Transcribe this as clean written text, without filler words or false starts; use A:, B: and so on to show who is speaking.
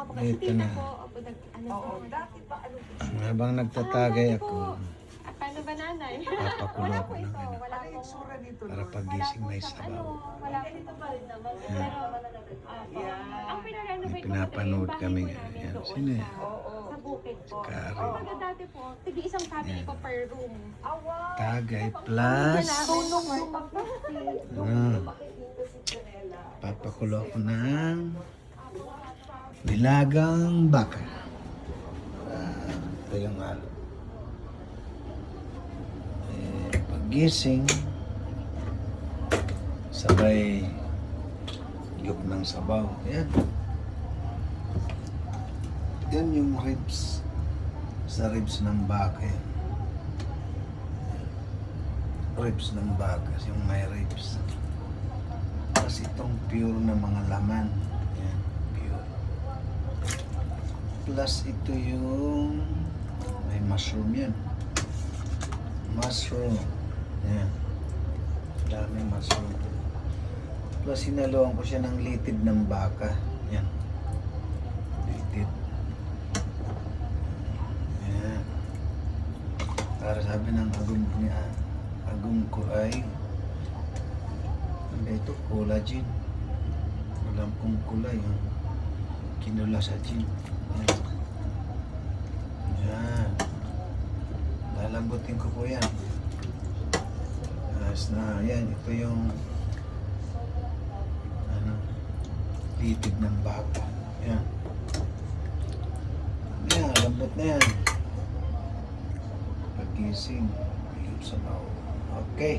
A: Opo, kasi
B: Ito
A: tita
B: na.
A: po. Opo, ano po.
C: Dati pa ano po.
B: Habang nagtatagay
A: Dati
B: ako,
A: po. Paano ba nanay?
B: papakulo
A: Wala
B: ako
A: po
B: ng
A: ito.
B: ano.
A: Wala
C: Ano yung
A: po.
C: sura nito
B: Para
C: Lord?
B: pagising may sabaw.
A: Wala po. Ganito pa rin naman.
B: Yan.
A: Ang
B: May
A: pinarenovate ko
B: pinapanood
A: kasi
B: kami.
A: yung bahay po namin
B: Yan,
A: doon
B: sino yan?
A: sa bukid po.
B: Kari.
A: Kumbaga dati po, tigi isang family
B: Yan.
A: po per room.
B: Tagay plus
A: Ano?
B: papakulo ako ng nilagang baka. Ito yung halo. Pagising, sabay yuk ng sabaw. Yan. Yan yung ribs. Sa ribs ng baka yan. Ribs ng baka. Yung may ribs. Tapos itong pure na mga laman. Yan. Pure. Plus ito yung may mushroom yan. Mushroom. Yan. Daming mushroom. Plus sinaluan ko siya ng litid ng baka. Yan. Litid. Yan. Para sabi ng agum ko ay ano ito? Collagen. Alam kong kulay. Kinula sa gin. Yan. Yan. Lalambutin ko po yan. Tapos na, yan. Ito yung litid ng baka. Yan. Yan, lambot na yan. Pagising. Ayun sa bao. Okay.